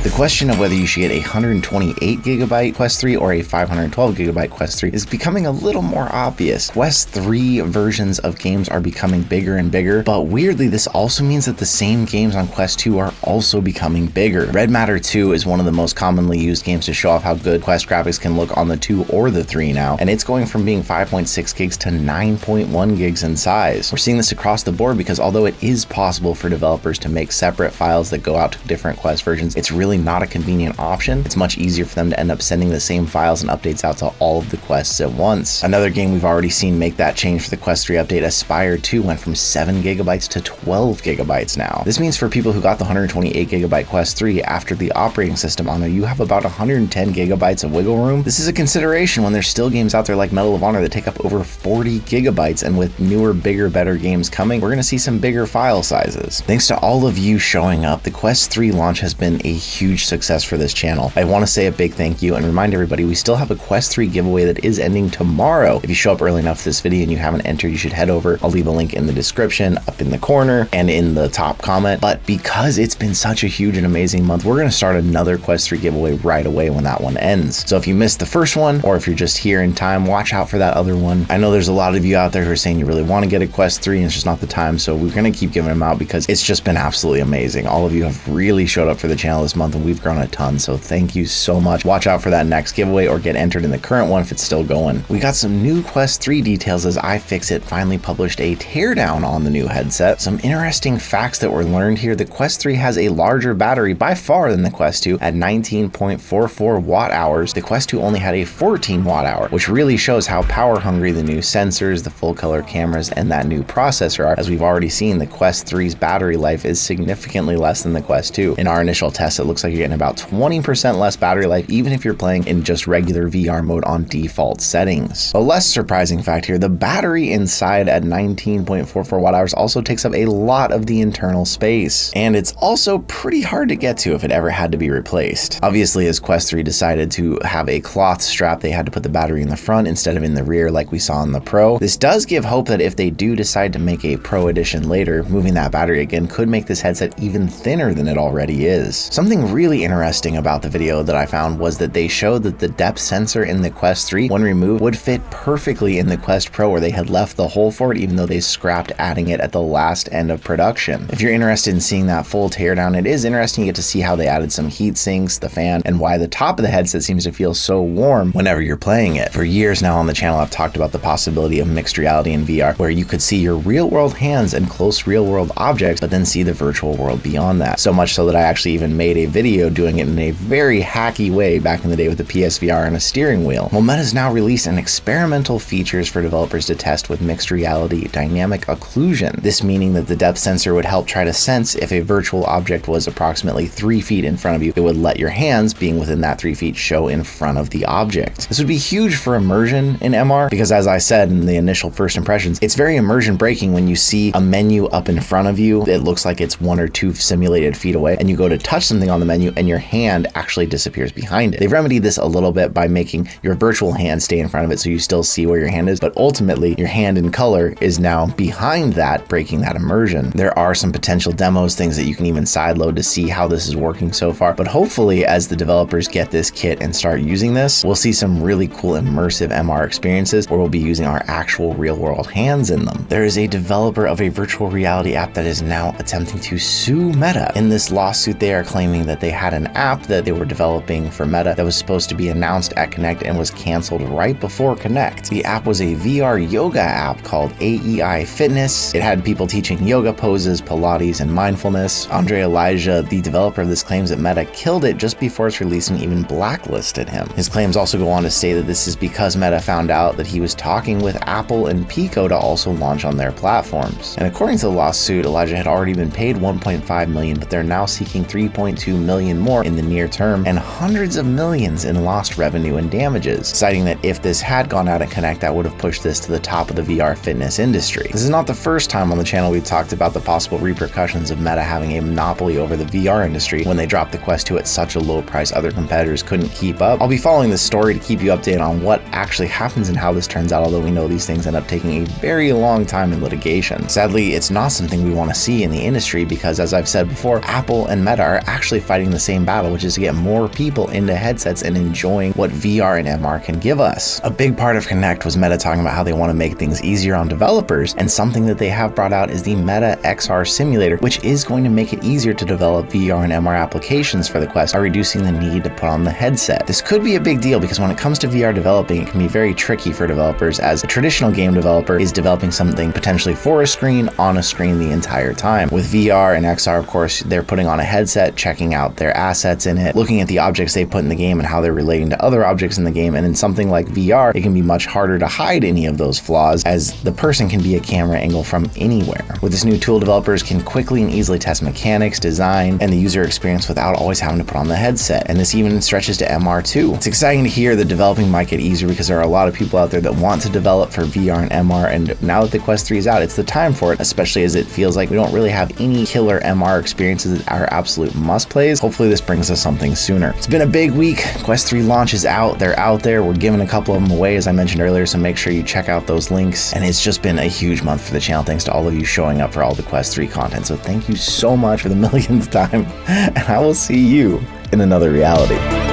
The question of whether you should get a 128GB Quest 3 or a 512GB Quest 3 is becoming a little more obvious. Quest 3 versions of games are becoming bigger and bigger, but weirdly this also means that the same games on Quest 2 are also becoming bigger. Red Matter 2 is one of the most commonly used games to show off how good Quest graphics can look on the 2 or the 3 now, and it's going from being 5.6 gigs to 9.1 gigs in size. We're seeing this across the board because although it is possible for developers to make separate files that go out to different Quest versions, it's really not a convenient option. It's much easier for them to end up sending the same files and updates out to all of the quests at once. Another game we've already seen make that change for the Quest 3 update, Aspire 2, went from 7GB to 12GB now. This means for people who got the 128GB Quest 3 after the operating system on there, you have about 110GB of wiggle room. This is a consideration when there's still games out there like Medal of Honor that take up over 40GB, and with newer, bigger, better games coming, we're going to see some bigger file sizes. Thanks to all of you showing up, the Quest 3 launch has been a huge success for this channel. I want to say a big thank you and remind everybody we still have a Quest 3 giveaway that is ending tomorrow. If you show up early enough to this video and you haven't entered, you should head over. I'll leave a link in the description, up in the corner, and in the top comment. But because it's been such a huge and amazing month, we're going to start another Quest 3 giveaway right away when that one ends. So if you missed the first one, or if you're just here in time, watch out for that other one. I know there's a lot of you out there who are saying you really want to get a Quest 3 and it's just not the time, so we're going to keep giving them out because it's just been absolutely amazing. All of you have really showed up for the channel this month and we've grown a ton, so thank you so much. Watch out for that next giveaway or get entered in the current one if it's still going. We got some new Quest 3 details as iFixit finally published a teardown on the new headset. Some interesting facts that were learned here. The Quest 3 has a larger battery by far than the Quest 2 at 19.44 watt hours. The Quest 2 only had a 14 watt hour, which really shows how power hungry the new sensors, the full color cameras, and that new processor are. As we've already seen, the Quest 3's battery life is significantly less than the Quest 2. In our initial test, it looks like you're getting about 20% less battery life, even if you're playing in just regular VR mode on default settings. A less surprising fact here, the battery inside at 19.44 watt hours also takes up a lot of the internal space, and it's also pretty hard to get to if it ever had to be replaced. Obviously, as Quest 3 decided to have a cloth strap, they had to put the battery in the front instead of in the rear like we saw in the Pro. This does give hope that if they do decide to make a Pro edition later, moving that battery again could make this headset even thinner than it already is. Something really interesting about the video that I found was that they showed that the depth sensor in the Quest 3, when removed, would fit perfectly in the Quest Pro, where they had left the hole for it even though they scrapped adding it at the last end of production. If you're interested in seeing that full teardown, it is interesting. You get to see how they added some heat sinks, the fan, and why the top of the headset seems to feel so warm whenever you're playing it. For years now on the channel, I've talked about the possibility of mixed reality in VR, where you could see your real world hands and close real world objects, but then see the virtual world beyond that. So much so that I actually even made a video doing it in a very hacky way back in the day with the PSVR and a steering wheel. Well, Meta's now released an experimental features for developers to test with mixed reality dynamic occlusion. This meaning that the depth sensor would help try to sense if a virtual object was approximately 3 feet in front of you. It would let your hands, being within that 3 feet, show in front of the object. This would be huge for immersion in MR because, as I said in the initial first impressions, it's very immersion breaking when you see a menu up in front of you. It looks like it's 1 or 2 simulated feet away, and you go to touch something on the menu and your hand actually disappears behind it. They've remedied this a little bit by making your virtual hand stay in front of it so you still see where your hand is, but ultimately your hand in color is now behind that, breaking that immersion. There are some potential demos, things that you can even sideload to see how this is working so far, but hopefully as the developers get this kit and start using this, we'll see some really cool immersive MR experiences where we'll be using our actual real world hands in them. There is a developer of a virtual reality app that is now attempting to sue Meta. In this lawsuit, they are claiming that they had an app that they were developing for Meta that was supposed to be announced at Connect and was canceled right before Connect. The app was a VR yoga app called AEI Fitness. It had people teaching yoga poses, Pilates, and mindfulness. Andre Elijah, the developer of this, claims that Meta killed it just before its release and even blacklisted him. His claims also go on to say that this is because Meta found out that he was talking with Apple and Pico to also launch on their platforms. And according to the lawsuit, Elijah had already been paid $1.5 million, but they're now seeking $3.2 million more in the near term and hundreds of millions in lost revenue and damages, citing that if this had gone out at Connect, that would have pushed this to the top of the VR fitness industry. This is not the first time on the channel we've talked about the possible repercussions of Meta having a monopoly over the VR industry when they dropped the Quest 2 at such a low price other competitors couldn't keep up. I'll be following this story to keep you updated on what actually happens and how this turns out, although we know these things end up taking a very long time in litigation. Sadly, it's not something we want to see in the industry because, as I've said before, Apple and Meta are actually fighting the same battle, which is to get more people into headsets and enjoying what VR and MR can give us. A big part of Connect was Meta talking about how they want to make things easier on developers, and something that they have brought out is the Meta XR Simulator, which is going to make it easier to develop VR and MR applications for the Quest by reducing the need to put on the headset. This could be a big deal because when it comes to VR developing, it can be very tricky for developers, as a traditional game developer is developing something potentially for a screen on a screen the entire time. With VR and XR, of course, they're putting on a headset, checking out their assets in it, looking at the objects they put in the game and how they're relating to other objects in the game, and in something like VR, it can be much harder to hide any of those flaws, as the person can be a camera angle from anywhere. With this new tool, developers can quickly and easily test mechanics, design, and the user experience without always having to put on the headset, and this even stretches to MR too. It's exciting to hear that developing might get easier because there are a lot of people out there that want to develop for VR and MR, and now that the Quest 3 is out, it's the time for it, especially as it feels like we don't really have any killer MR experiences that are absolute must-plays. Hopefully this brings us something sooner. It's been a big week. Quest 3 launch is out. They're out there. We're giving a couple of them away, as I mentioned earlier, so make sure you check out those links. And it's just been a huge month for the channel. Thanks to all of you showing up for all the Quest 3 content. So thank you so much for the millionth time, and I will see you in another reality.